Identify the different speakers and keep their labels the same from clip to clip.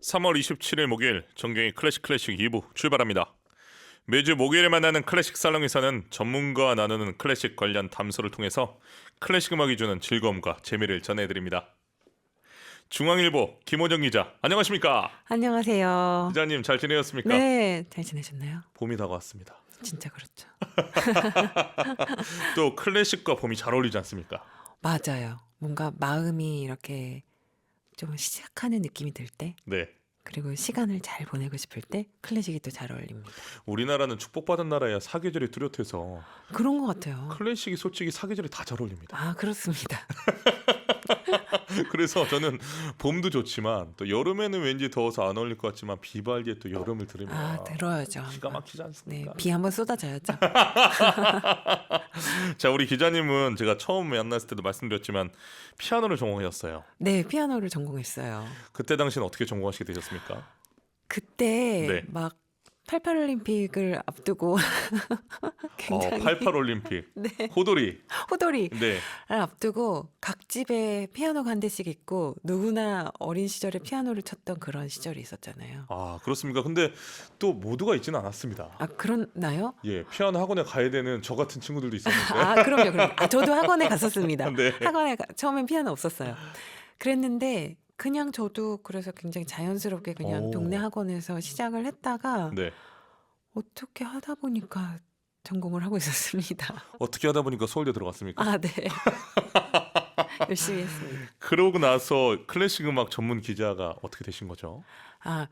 Speaker 1: 3월 27일 목요일 정경의 클래식 2부 출발합니다. 매주 목요일에 만나는 클래식 살롱에서는 전문가와 나누는 클래식 관련 담소를 통해서 클래식 음악이 주는 즐거움과 재미를 전해드립니다. 중앙일보 김호정 기자, 안녕하십니까?
Speaker 2: 안녕하세요.
Speaker 1: 기자님 잘 지내셨습니까?
Speaker 2: 네, 잘 지내셨나요?
Speaker 1: 봄이 다가왔습니다.
Speaker 2: 진짜 그렇죠.
Speaker 1: 또 클래식과 봄이 잘 어울리지 않습니까?
Speaker 2: 맞아요. 뭔가 마음이 이렇게 좀 시작하는 느낌이 들 때,
Speaker 1: 네.
Speaker 2: 그리고 시간을 잘 보내고 싶을 때 클래식이 또 잘 어울립니다.
Speaker 1: 우리나라는 축복받은 나라야 사계절이 뚜렷해서
Speaker 2: 그런 것 같아요.
Speaker 1: 클래식이 솔직히 사계절이 다 잘 어울립니다.
Speaker 2: 아, 그렇습니다.
Speaker 1: 그래서 저는 봄도 좋지만 또 여름에는 왠지 더워서 안 어울릴 것 같지만 비발디에 또 여름을 들으면
Speaker 2: 아, 들어야죠.
Speaker 1: 기가
Speaker 2: 한번.
Speaker 1: 막히지
Speaker 2: 네,
Speaker 1: 않습니까?
Speaker 2: 비 한번 쏟아져야죠.
Speaker 1: 자, 우리 기자님은 제가 처음 만났을 때도 말씀드렸지만 피아노를 전공하셨어요.
Speaker 2: 네, 피아노를 전공했어요.
Speaker 1: 그때 당시는 어떻게 전공하시게 되셨습니까?
Speaker 2: 그때
Speaker 1: 네.
Speaker 2: 막 88올림픽을 앞두고 굉장히
Speaker 1: 88 올림픽,
Speaker 2: 네,
Speaker 1: 호돌이.
Speaker 2: 호돌이
Speaker 1: 네.
Speaker 2: 앞두고 각 집에 피아노가 한 대씩 있고 누구나 어린 시절에 피아노를 쳤던 그런 시절이 있었잖아요.
Speaker 1: 아, 그렇습니까? 근데 또 모두가 있지는 않았습니다.
Speaker 2: 아, 그렇나요?
Speaker 1: 예, 피아노 학원에 가야 되는 저 같은 친구들도 있었는데.
Speaker 2: 아, 그럼요. 아, 저도 학원에 갔었습니다.
Speaker 1: 네.
Speaker 2: 처음엔 피아노 없었어요. 그랬는데 그냥 저도 그래서 굉장히 자연스럽게 그냥
Speaker 1: 오.
Speaker 2: 동네 학원에서 시작을 했다가
Speaker 1: 네.
Speaker 2: 어떻게 하다 보니까 전공을 하고 있었습니다.
Speaker 1: 어떻게 하다 보니까 서울대 들어갔습니까?
Speaker 2: 아, 네. 열심히 했습니다.
Speaker 1: 그러고 나서 클래식 음악 전문 기자가 어떻게 되신 거죠?
Speaker 2: 아,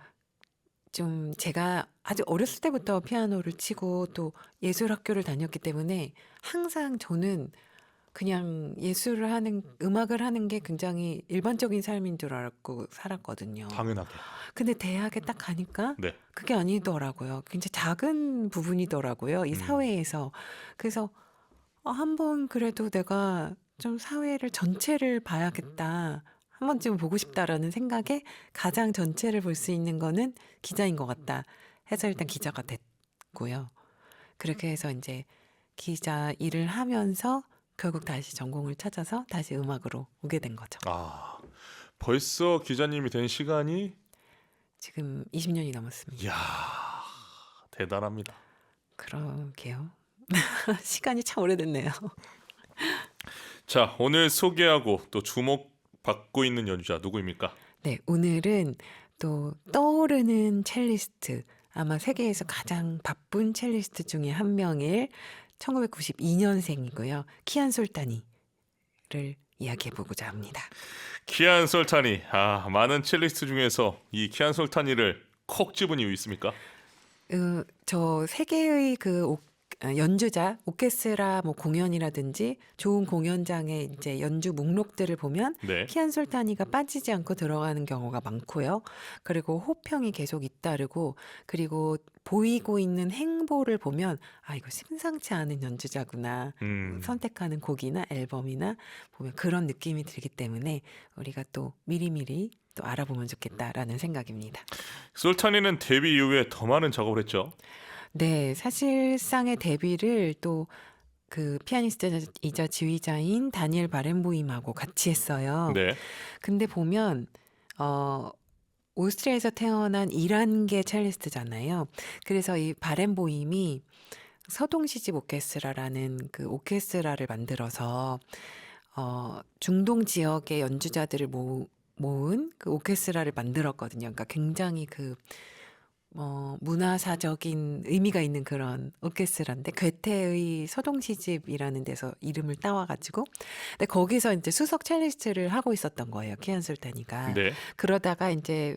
Speaker 2: 좀 제가 아주 어렸을 때부터 피아노를 치고 또 예술학교를 다녔기 때문에 항상 저는 그냥 예술을 하는, 음악을 하는 게 굉장히 일반적인 삶인 줄 알고 살았거든요.
Speaker 1: 당연하게.
Speaker 2: 근데 대학에 딱 가니까
Speaker 1: 네.
Speaker 2: 그게 아니더라고요. 굉장히 작은 부분이더라고요, 이 사회에서. 그래서 한번 그래도 내가 좀 사회를 전체를 봐야겠다. 한 번쯤 보고 싶다라는 생각에 가장 전체를 볼 수 있는 거는 기자인 것 같다 해서 일단 기자가 됐고요. 그렇게 해서 이제 기자 일을 하면서 결국 다시 전공을 찾아서 다시 음악으로 오게 된 거죠.
Speaker 1: 아, 벌써 기자님이 된 시간이
Speaker 2: 지금 20년이 넘었습니다.
Speaker 1: 이야, 대단합니다.
Speaker 2: 그러게요. 시간이 참 오래됐네요.
Speaker 1: 자, 오늘 소개하고 또 주목받고 있는 연주자 누구입니까?
Speaker 2: 네, 오늘은 또 떠오르는 첼리스트, 아마 세계에서 가장 바쁜 첼리스트 중에 한 명일 1992년생이고요. 키안 솔타니를 이야기해보고자 합니다.
Speaker 1: 키안 솔타니. 아, 많은 첼리스트 중에서 이 키안 솔타니를 콕 집은 이유 있습니까?
Speaker 2: 저 세계의 연주자, 오케스트라 뭐 공연이라든지 좋은 공연장의 이제 연주 목록들을 보면
Speaker 1: 네.
Speaker 2: 키안 솔타니가 빠지지 않고 들어가는 경우가 많고요. 그리고 호평이 계속 잇따르고, 그리고 보이고 있는 행보를 보면 아, 이거 심상치 않은 연주자구나. 선택하는 곡이나 앨범이나 보면 그런 느낌이 들기 때문에 우리가 또 미리미리 또 알아보면 좋겠다라는 생각입니다.
Speaker 1: 솔타니는 데뷔 이후에 더 많은 작업을 했죠.
Speaker 2: 네, 사실상의 데뷔를 또 그 피아니스트이자 지휘자인 다니엘 바렌보임하고 같이 했어요.
Speaker 1: 네.
Speaker 2: 근데 보면 오스트리아에서 태어난 이란계 첼리스트잖아요. 그래서 이 바렌보임이 서동시집 오케스트라라는 그 오케스트라를 만들어서 중동 지역의 연주자들을 모은 그 오케스트라를 만들었거든요. 그러니까 굉장히 문화사적인 의미가 있는 그런 오케스트라인데, 괴테의 서동시집이라는 데서 이름을 따와가지고, 근데 거기서 이제 수석 첼리스트를 하고 있었던 거예요, 키안 솔타니가.
Speaker 1: 네.
Speaker 2: 그러다가 이제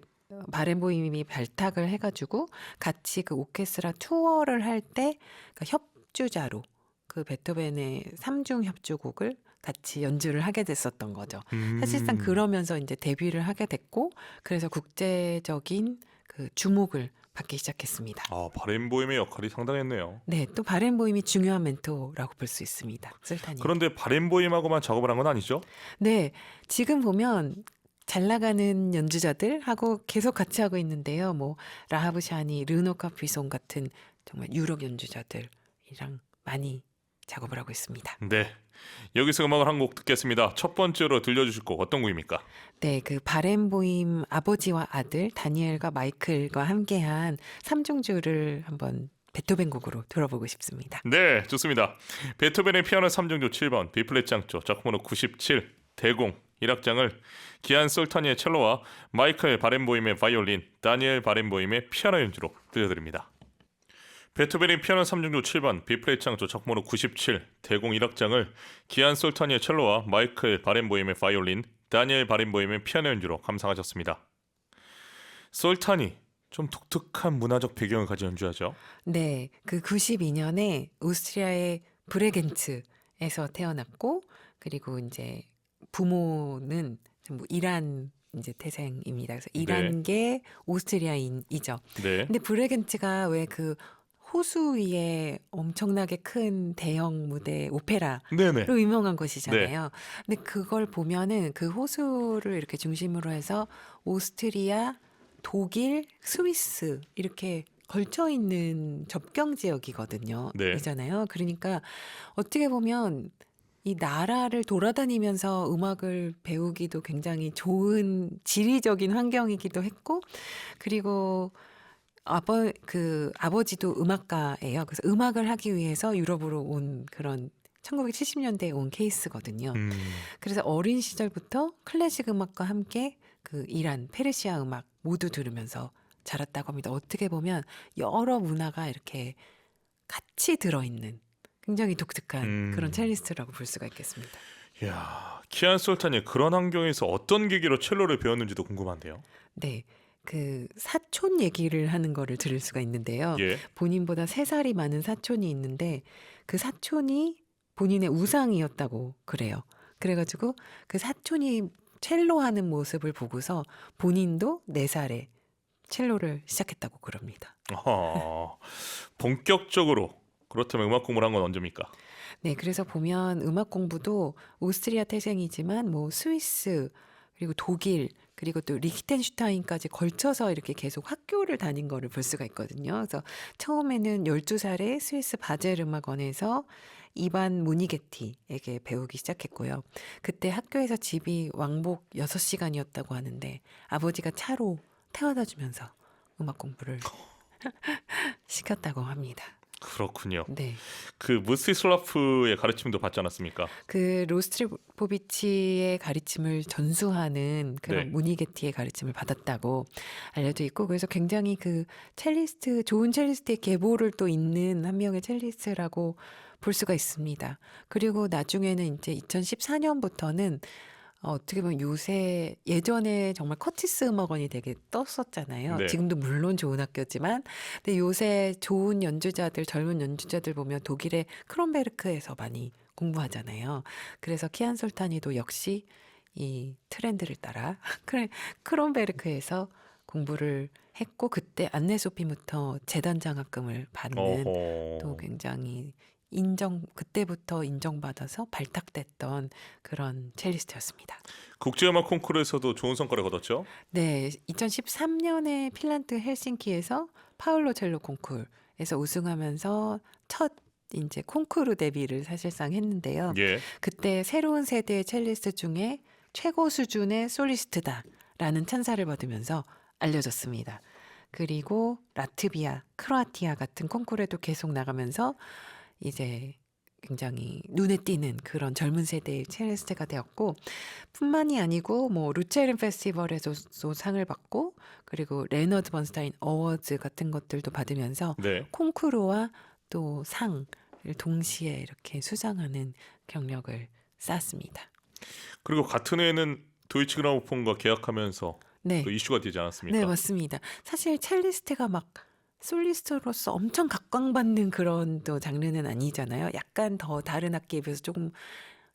Speaker 2: 바렌보임이 발탁을 해가지고 같이 그 오케스트라 투어를 할 때 협주자로 그 베토벤의 3중 협주곡을 같이 연주를 하게 됐었던 거죠. 사실상 그러면서 이제 데뷔를 하게 됐고, 그래서 국제적인 그 주목을 받기 시작했습니다.
Speaker 1: 아, 바렌보임의 역할이 상당했네요.
Speaker 2: 네, 또 바렌보임이 중요한 멘토라고 볼 수 있습니다, 솔타니.
Speaker 1: 그런데 바렌보임하고만 작업을 한 건 아니죠?
Speaker 2: 네, 지금 보면 잘 나가는 연주자들하고 계속 같이 하고 있는데요. 뭐 라하브 샤니, 르노 카프리송 같은 정말 유럽 연주자들이랑 많이 작업을 하고 있습니다.
Speaker 1: 네. 여기서 음악을 한 곡 듣겠습니다. 첫 번째로 들려주실 곡 어떤 곡입니까?
Speaker 2: 네, 그 바렌보임 아버지와 아들 다니엘과 마이클과 함께한 삼중주를 한번 베토벤 곡으로 들어보고 싶습니다.
Speaker 1: 네, 좋습니다. 베토벤의 피아노 3중조 7번 B플랫 장조 작품번호 97 대공 1악장을 기안 솔타니의 첼로와 마이클 바렌보임의 바이올린, 다니엘 바렌보임의 피아노 연주로 들려드립니다. 베토벤의 피아노 3중조 7번 B플랫 장조 작품번호 97 대공 1악장을 기안 솔타니의 첼로와 마이클 바렌보임의 바이올린, 다니엘 바렌보임의 피아노 연주로 감상하셨습니다. 솔타니 좀 독특한 문화적 배경을 가진 연주하죠.
Speaker 2: 네, 그 92년에 오스트리아의 브레겐츠에서 태어났고, 그리고 이제 부모는 전부 이란 이제 태생입니다. 그래서
Speaker 1: 네.
Speaker 2: 이란계 오스트리아인이죠.
Speaker 1: 네.
Speaker 2: 근데 브레겐츠가 왜 그 호수 위에 엄청나게 큰 대형 무대 오페라로
Speaker 1: 네네.
Speaker 2: 유명한 곳이잖아요. 근데 그걸 보면은 그 호수를 이렇게 중심으로 해서 오스트리아, 독일, 스위스 이렇게 걸쳐 있는 접경 지역이거든요.
Speaker 1: 네.
Speaker 2: 이잖아요. 그러니까 어떻게 보면 이 나라를 돌아다니면서 음악을 배우기도 굉장히 좋은 지리적인 환경이기도 했고, 그리고 아버지도 음악가예요. 그래서 음악을 하기 위해서 유럽으로 온 그런 1970년대에 온 케이스거든요.
Speaker 1: 음,
Speaker 2: 그래서 어린 시절부터 클래식 음악과 함께 그 이란, 페르시아 음악 모두 들으면서 자랐다고 합니다. 어떻게 보면 여러 문화가 이렇게 같이 들어있는 굉장히 독특한 그런 첼리스트라고 볼 수가 있겠습니다.
Speaker 1: 이야, 키안 솔탄이 그런 환경에서 어떤 계기로 첼로를 배웠는지도 궁금한데요.
Speaker 2: 네. 그 사촌 얘기를 하는 거를 들을 수가 있는데요.
Speaker 1: 예.
Speaker 2: 본인보다 3살이 많은 사촌이 있는데 그 사촌이 본인의 우상이었다고 그래요. 그래가지고 그 사촌이 첼로 하는 모습을 보고서 본인도 4살에 첼로를 시작했다고 그럽니다.
Speaker 1: 본격적으로 그렇다면 음악 공부를 한 건 언제입니까?
Speaker 2: 네, 그래서 보면 음악 공부도 오스트리아 태생이지만 뭐 스위스 그리고 독일 그리고 또 리히텐슈타인까지 걸쳐서 이렇게 계속 학교를 다닌 거를 볼 수가 있거든요. 그래서 처음에는 12살에 스위스 바젤 음악원에서 이반 모니게티에게 배우기 시작했고요. 그때 학교에서 집이 왕복 6시간이었다고 하는데 아버지가 차로 태워다 주면서 음악 공부를 시켰다고 합니다.
Speaker 1: 그렇군요.
Speaker 2: 네.
Speaker 1: 그 무스티슬라프의 가르침도 받지 않았습니까?
Speaker 2: 그 로스트로포비치의 가르침을 전수하는 그런
Speaker 1: 네.
Speaker 2: 모니게티의 가르침을 받았다고 알려져 있고, 그래서 굉장히 그 첼리스트, 좋은 첼리스트의 계보를 또 잇는 한 명의 첼리스트라고 볼 수가 있습니다. 그리고 나중에는 이제 2014년부터는 어떻게 보면 요새 예전에 정말 커티스 음악원이 되게 떴었잖아요.
Speaker 1: 네.
Speaker 2: 지금도 물론 좋은 학교지만, 근데 요새 좋은 연주자들, 젊은 연주자들 보면 독일의 크론베르크에서 많이 공부하잖아요. 그래서 키안 솔타니도 역시 이 트렌드를 따라 크론베르크에서 공부를 했고, 그때 안네 소피부터 재단 장학금을 받는 또
Speaker 1: 어허.
Speaker 2: 굉장히 그때부터 인정받아서 발탁됐던 그런 첼리스트였습니다.
Speaker 1: 국제음악 콩쿠르에서도 좋은 성과를 거뒀죠?
Speaker 2: 네, 2013년에 핀란드 헬싱키에서 파울로 첼로 콩쿠르에서 우승하면서 첫 이제 콩쿠르 데뷔를 사실상 했는데요.
Speaker 1: 예.
Speaker 2: 그때 새로운 세대의 첼리스트 중에 최고 수준의 솔리스트다라는 찬사를 받으면서 알려졌습니다. 그리고 라트비아, 크로아티아 같은 콩쿠르에도 계속 나가면서 이제 굉장히 눈에 띄는 그런 젊은 세대의 첼리스트가 되었고, 뿐만이 아니고 뭐 루체른 페스티벌에서도 상을 받고, 그리고 레너드 번스타인 어워즈 같은 것들도 받으면서
Speaker 1: 네.
Speaker 2: 콩쿠르와 또 상을 동시에 이렇게 수상하는 경력을 쌓았습니다.
Speaker 1: 그리고 같은 해에는 도이치 그라모폰과 계약하면서
Speaker 2: 네.
Speaker 1: 또 이슈가 되지 않았습니까?
Speaker 2: 네, 맞습니다. 사실 첼리스트가 막 솔리스트로서 엄청 각광받는 그런 또 장르는 아니잖아요. 약간 더 다른 악기에 비해서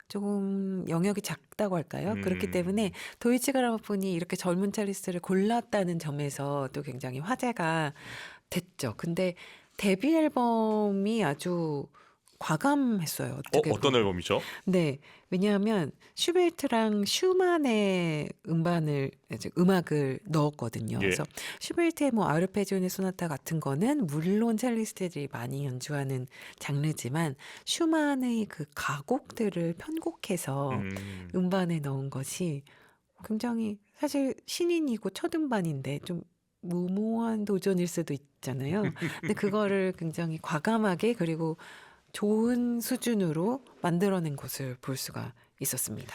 Speaker 2: 조금 영역이 작다고 할까요? 그렇기 때문에 도이치 그라모폰이 이렇게 젊은 첼리스트를 골랐다는 점에서 또 굉장히 화제가 됐죠. 근데 데뷔 앨범이 아주 과감했어요. 어떻게
Speaker 1: 어떤
Speaker 2: 보면.
Speaker 1: 앨범이죠?
Speaker 2: 네, 왜냐하면 슈베르트랑 슈만의 음악을 넣었거든요.
Speaker 1: 예.
Speaker 2: 그래서 슈베르트의 뭐 아르페지오네 소나타 같은 거는 물론 첼리스트들이 많이 연주하는 장르지만 슈만의 그 가곡들을 편곡해서
Speaker 1: 음.
Speaker 2: 음반에 넣은 것이 굉장히 사실 신인이고 첫 음반인데 좀 무모한 도전일 수도 있잖아요. 근데 그거를 굉장히 과감하게 그리고 좋은 수준으로 만들어낸 것을 볼 수가 있었습니다.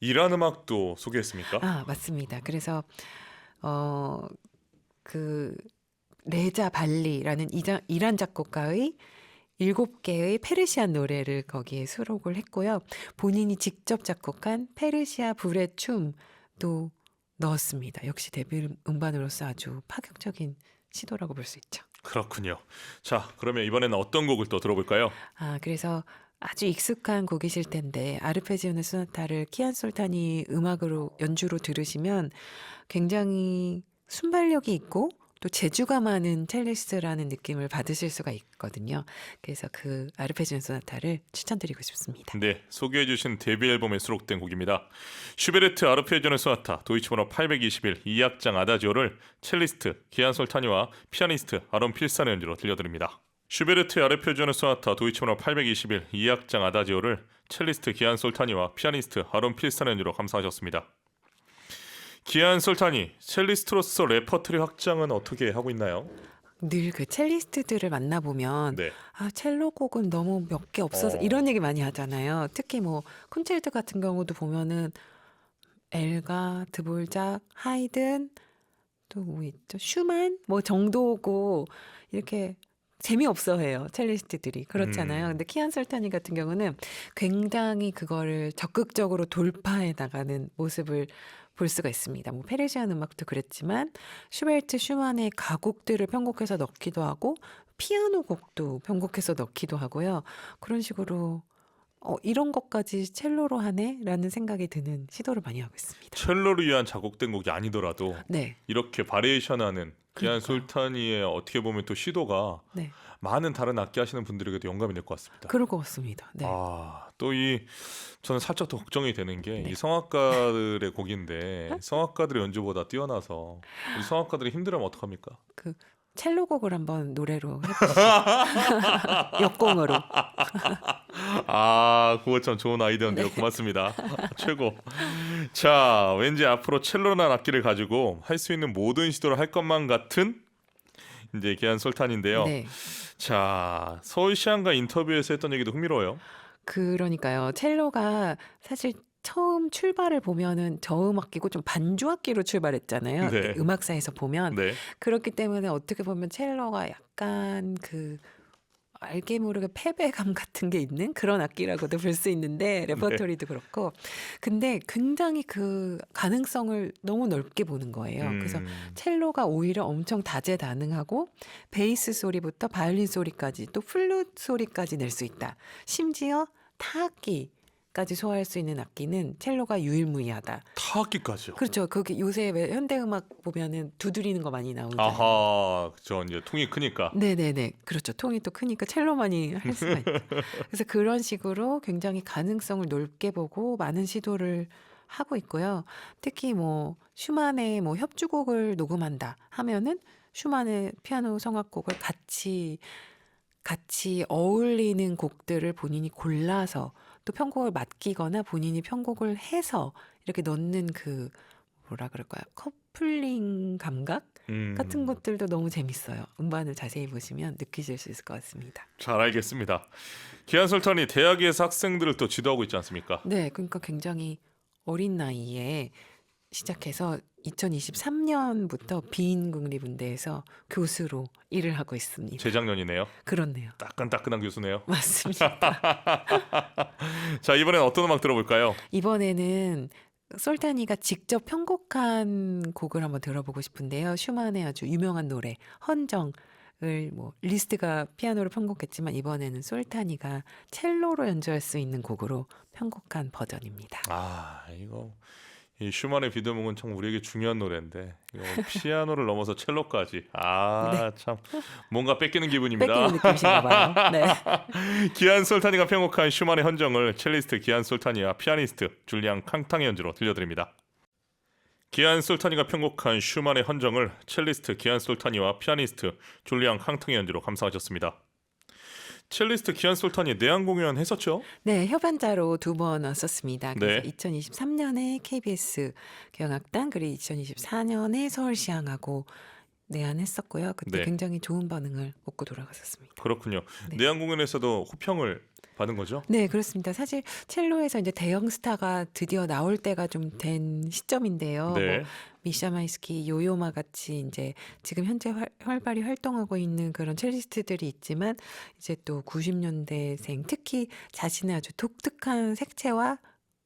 Speaker 1: 이란 음악도 소개했습니까?
Speaker 2: 아, 맞습니다. 그래서 어, 그 레자 발리라는 이란 작곡가의 7개의 페르시안 노래를 거기에 수록을 했고요. 본인이 직접 작곡한 페르시아 불의 춤도 넣었습니다. 역시 데뷔 음반으로서 아주 파격적인 시도라고 볼 수 있죠.
Speaker 1: 그렇군요. 자, 그러면 이번에는 어떤 곡을 또 들어볼까요?
Speaker 2: 아, 그래서 아주 익숙한 곡이실 텐데 아르페지오네 소나타를 키안 솔타니 연주로 들으시면 굉장히 순발력이 있고 또 재주가 많은 첼리스트라는 느낌을 받으실 수가 있거든요. 그래서 그 아르페지오네 소나타를 추천드리고 싶습니다.
Speaker 1: 네, 소개해주신 데뷔 앨범에 수록된 곡입니다. 슈베르트 아르페지오네 소나타 도이치번호 821 2악장 아다지오를 첼리스트 기안 솔타니와 피아니스트 아론 필산의 연주로 들려드립니다. 슈베르트 아르페지오네 소나타 도이치번호 821 2악장 아다지오를 첼리스트 기안 솔타니와 피아니스트 아론 필산의 연주로 감상하셨습니다. 기안 솔타니 첼리스트로서 레퍼토리 확장은 어떻게 하고 있나요?
Speaker 2: 늘 그 첼리스트들을 만나보면
Speaker 1: 네.
Speaker 2: 아, 첼로 곡은 너무 몇 개 없어서
Speaker 1: 어.
Speaker 2: 이런 얘기 많이 하잖아요. 특히 뭐 콘체르토 같은 경우도 보면은 엘가, 드볼작, 하이든 또 뭐 있죠? 슈만 뭐 정도고 이렇게 재미없어 해요. 첼리스트들이. 그렇잖아요. 근데 키안 솔타니 같은 경우는 굉장히 그거를 적극적으로 돌파해 나가는 모습을 볼 수가 있습니다. 뭐 페르시안 음악도 그랬지만 슈베르트, 슈만의 가곡들을 편곡해서 넣기도 하고 피아노 곡도 편곡해서 넣기도 하고요. 그런 식으로 이런 것까지 첼로로 하네라는 생각이 드는 시도를 많이 하고 있습니다.
Speaker 1: 첼로를 위한 작곡된 곡이 아니더라도
Speaker 2: 네.
Speaker 1: 이렇게 바리에이션하는 기안
Speaker 2: 그러니까요.
Speaker 1: 솔타니의 어떻게 보면 또 시도가
Speaker 2: 네.
Speaker 1: 많은 다른 악기 하시는 분들에게도 영감이 될 것 같습니다.
Speaker 2: 그럴 것 같습니다. 네.
Speaker 1: 또 저는 살짝 더 걱정이 되는 게
Speaker 2: 네.
Speaker 1: 이 성악가들의 곡인데 성악가들의 연주보다 뛰어나서 우리 성악가들이 힘들면 어떡합니까?
Speaker 2: 그 첼로 곡을 한번 노래로 해보시죠. 역공으로.
Speaker 1: 그거 참 좋은 아이디어인데요. 고맙습니다. 최고. 자, 왠지 앞으로 첼로라는 악기를 가지고 할 수 있는 모든 시도를 할 것만 같은 이제 기안 솔탄인데요.
Speaker 2: 네.
Speaker 1: 자, 서울시안과 인터뷰에서 했던 얘기도 흥미로워요.
Speaker 2: 그러니까요. 첼로가 사실 처음 출발을 보면은 저음악기고 좀 반주악기로 출발했잖아요.
Speaker 1: 네.
Speaker 2: 음악사에서 보면.
Speaker 1: 네.
Speaker 2: 그렇기 때문에 어떻게 보면 첼로가 약간 그 알게 모르게 패배감 같은 게 있는 그런 악기라고도 볼 수 있는데 레퍼토리도 그렇고 근데 굉장히 그 가능성을 너무 넓게 보는 거예요. 그래서 첼로가 오히려 엄청 다재다능하고 베이스 소리부터 바이올린 소리까지 또 플룻 소리까지 낼 수 있다. 심지어 타악기까지 소화할 수 있는 악기는 첼로가 유일무이하다.
Speaker 1: 타악기까지요.
Speaker 2: 그렇죠. 거기 요새 왜 현대음악 보면은 두드리는 거 많이 나오잖아요.
Speaker 1: 아하, 저 이제 통이 크니까.
Speaker 2: 네네네. 그렇죠. 통이 또 크니까 첼로만이 할 수가 있죠. 그래서 그런 식으로 굉장히 가능성을 넓게 보고 많은 시도를 하고 있고요. 특히 뭐 슈만의 뭐 협주곡을 녹음한다 하면은 슈만의 피아노 성악곡을 같이 어울리는 곡들을 본인이 골라서 또 편곡을 맡기거나 본인이 편곡을 해서 이렇게 넣는 그 뭐라 그럴까요? 커플링 감각 같은 것들도 너무 재밌어요. 음반을 자세히 보시면 느끼실 수 있을 것 같습니다.
Speaker 1: 잘 알겠습니다. 기안 솔탄이 대학에서 학생들을 또 지도하고 있지 않습니까?
Speaker 2: 네, 그러니까 굉장히 어린 나이에 시작해서 2023년부터 비인국립음대에서 교수로 일을 하고 있습니다.
Speaker 1: 재작년이네요.
Speaker 2: 그렇네요.
Speaker 1: 따끈따끈한 교수네요.
Speaker 2: 맞습니다.
Speaker 1: 자, 이번엔 어떤 음악 들어볼까요?
Speaker 2: 이번에는 솔타니가 직접 편곡한 곡을 한번 들어보고 싶은데요. 슈만의 아주 유명한 노래 헌정을 뭐 리스트가 피아노로 편곡했지만 이번에는 솔타니가 첼로로 연주할 수 있는 곡으로 편곡한 버전입니다.
Speaker 1: 이거 이 슈만의 비드몽은 참 우리에게 중요한 노래인데 이거 피아노를 넘어서 첼로까지
Speaker 2: 네.
Speaker 1: 참 뭔가 뺏기는 기분입니다.
Speaker 2: 뺏기는 느낌이신가 봐요. 네.
Speaker 1: 기안 솔타니가 편곡한 슈만의 헌정을 첼리스트 기안 솔타니와 피아니스트 줄리앙 캉탕의 연주로 들려드립니다. 기안 솔타니가 편곡한 슈만의 헌정을 첼리스트 기안 솔타니와 피아니스트 줄리앙 캉탕의 연주로 감상하셨습니다. 첼리스트 기안 솔타니 내한 공연 했었죠?
Speaker 2: 네, 협연자로 2번 왔었습니다. 그래서
Speaker 1: 네.
Speaker 2: 2023년에 KBS 경악단 그리고 2024년에 서울시향하고 내한했었고요. 그때
Speaker 1: 네.
Speaker 2: 굉장히 좋은 반응을 얻고 돌아갔었습니다.
Speaker 1: 그렇군요.
Speaker 2: 네.
Speaker 1: 내한 공연에서도 호평을 받은 거죠?
Speaker 2: 네, 그렇습니다. 사실 첼로에서 이제 대형 스타가 드디어 나올 때가 좀 된 시점인데요. 뭐
Speaker 1: 네.
Speaker 2: 미샤 마이스키, 요요마 같이 이제 지금 현재 활발히 활동하고 있는 그런 첼리스트들이 있지만 이제 또 90년대생 특히 자신의 아주 독특한 색채와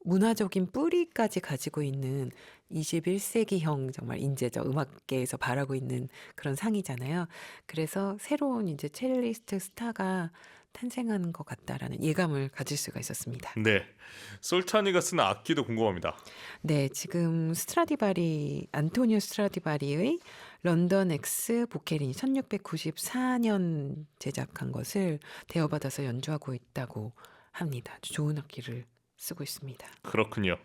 Speaker 2: 문화적인 뿌리까지 가지고 있는 21세기형 정말 인재죠. 음악계에서 바라고 있는 그런 상이잖아요. 그래서 새로운 이제 첼리스트 스타가 탄생하는 것 같다라는 예감을 가질 수가 있었습니다.
Speaker 1: 네. 솔타니가 쓰는 악기도 궁금합니다.
Speaker 2: 네, 지금 안토니오 스트라디바리의 런던 엑스 보케린이 1694년 제작한 것을 대여받아서 연주하고 있다고 합니다. 아주 좋은 악기를 쓰고 있습니다.
Speaker 1: 그렇군요.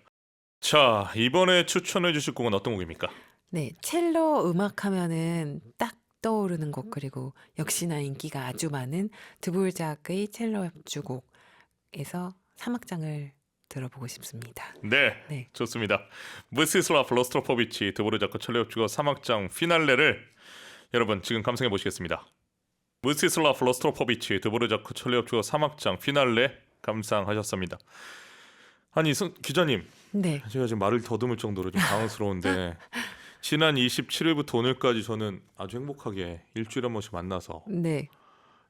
Speaker 1: 자, 이번에 추천해 주실 곡은 어떤 곡입니까?
Speaker 2: 네, 첼로 음악 하면은 딱 떠오르는 곡 그리고 역시나 인기가 아주 많은 드보르작의 첼로 협주곡에서 3악장을 들어보고 싶습니다.
Speaker 1: 네.
Speaker 2: 네.
Speaker 1: 좋습니다. 무스슬라프 로스트로포비치 드보르자크 첼로 협주곡 3악장 피날레를 여러분 지금 감상해 보시겠습니다. 무스슬라프 로스트로포비치 드보르자크 첼로 협주곡 3악장 피날레 감상하셨습니다. 아니 기자님,
Speaker 2: 네.
Speaker 1: 제가 지금 말을 더듬을 정도로 좀 당황스러운데 지난 27일부터 오늘까지 저는 아주 행복하게 일주일에 한 번씩 만나서
Speaker 2: 네.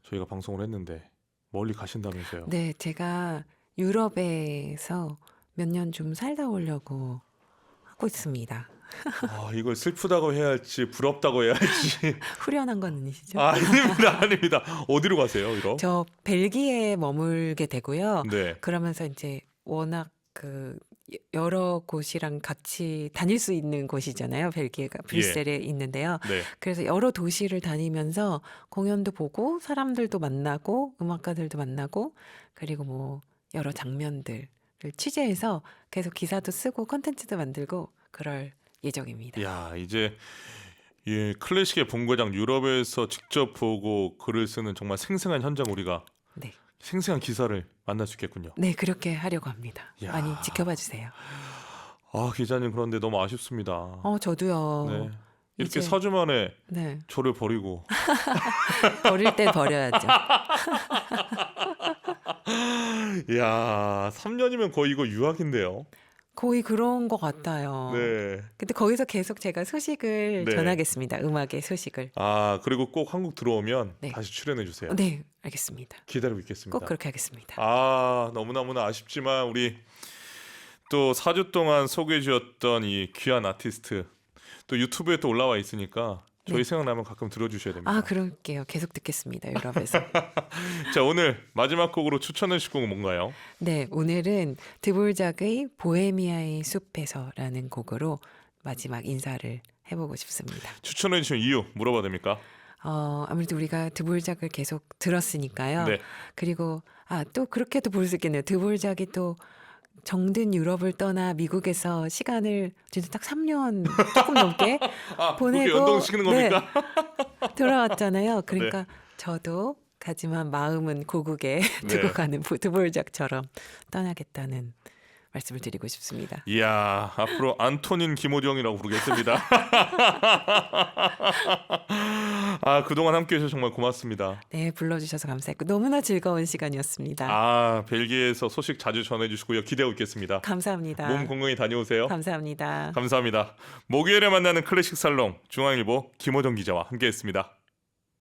Speaker 1: 저희가 방송을 했는데 멀리 가신다면서요.
Speaker 2: 네, 제가 유럽에서 몇 년 좀 살다 오려고 하고 있습니다.
Speaker 1: 아, 이걸 슬프다고 해야 할지 부럽다고 해야 할지.
Speaker 2: 후련한 건 아니시죠?
Speaker 1: 아닙니다, 아닙니다. 어디로 가세요, 유럽?
Speaker 2: 저 벨기에 머물게 되고요.
Speaker 1: 네,
Speaker 2: 그러면서 이제 워낙 그 여러 곳이랑 같이 다닐 수 있는 곳이잖아요. 벨기에가 브뤼셀에 있는데요.
Speaker 1: 네.
Speaker 2: 그래서 여러 도시를 다니면서 공연도 보고 사람들도 만나고 음악가들도 만나고 그리고 뭐 여러 장면들을 취재해서 계속 기사도 쓰고 컨텐츠도 만들고 그럴 예정입니다.
Speaker 1: 야, 이제 클래식의 본고장 유럽에서 직접 보고 글을 쓰는 정말 생생한 현장 우리가
Speaker 2: 네.
Speaker 1: 생생한 기사를 만날 수 있겠군요.
Speaker 2: 네, 그렇게 하려고 합니다.
Speaker 1: 야.
Speaker 2: 많이 지켜봐 주세요.
Speaker 1: 아, 기자님 그런데 너무 아쉽습니다.
Speaker 2: 저도요.
Speaker 1: 네. 이렇게
Speaker 2: 이제
Speaker 1: 4주 만에
Speaker 2: 네.
Speaker 1: 저를 버리고
Speaker 2: 버릴 땐 버려야죠.
Speaker 1: 야, 3년이면 거의 이거 유학인데요.
Speaker 2: 거의 그런 것 같아요.
Speaker 1: 네.
Speaker 2: 근데 거기서 계속 제가 소식을
Speaker 1: 네.
Speaker 2: 전하겠습니다. 음악의 소식을.
Speaker 1: 아, 그리고 꼭 한국 들어오면
Speaker 2: 네.
Speaker 1: 다시 출연해 주세요.
Speaker 2: 네, 알겠습니다.
Speaker 1: 기다리고 있겠습니다.
Speaker 2: 꼭 그렇게 하겠습니다.
Speaker 1: 아, 너무너무나 아쉽지만 우리 또 4주 동안 소개해 주었던 이 귀한 아티스트 또 유튜브에 또 올라와 있으니까 저희
Speaker 2: 네.
Speaker 1: 생각나면 가끔 들어주셔야 됩니다.
Speaker 2: 아, 그럴게요. 계속 듣겠습니다. 유럽에서.
Speaker 1: 자, 오늘 마지막 곡으로 추천해 주실 곡은 뭔가요?
Speaker 2: 네, 오늘은 드볼작의 보헤미아의 숲에서라는 곡으로 마지막 인사를 해보고 싶습니다.
Speaker 1: 추천해 주신 이유 물어봐도 됩니까?
Speaker 2: 아무래도 우리가 드볼작을 계속 들었으니까요.
Speaker 1: 네.
Speaker 2: 그리고 또 그렇게도 볼 수 있겠네요. 드볼작이 또 정든 유럽을 떠나 미국에서 시간을 진짜 딱 3년 조금 넘게
Speaker 1: 아,
Speaker 2: 보내고
Speaker 1: 그렇게 연동시키는 겁니까?
Speaker 2: 돌아왔잖아요. 그러니까 저도 하지만 마음은 고국에 두고
Speaker 1: 네.
Speaker 2: 가는 드볼작처럼 떠나겠다는 말씀을 드리고 싶습니다.
Speaker 1: 이야, 앞으로 안토닌 김호정이라고 부르겠습니다. 아, 그동안 함께해 주셔서 정말 고맙습니다.
Speaker 2: 네, 불러주셔서 감사했고 너무나 즐거운 시간이었습니다.
Speaker 1: 아, 벨기에에서 소식 자주 전해주시고요. 기대하고 있겠습니다.
Speaker 2: 감사합니다.
Speaker 1: 몸 건강히 다녀오세요.
Speaker 2: 감사합니다.
Speaker 1: 감사합니다. 목요일에 만나는 클래식 살롱 중앙일보 김호정 기자와 함께했습니다.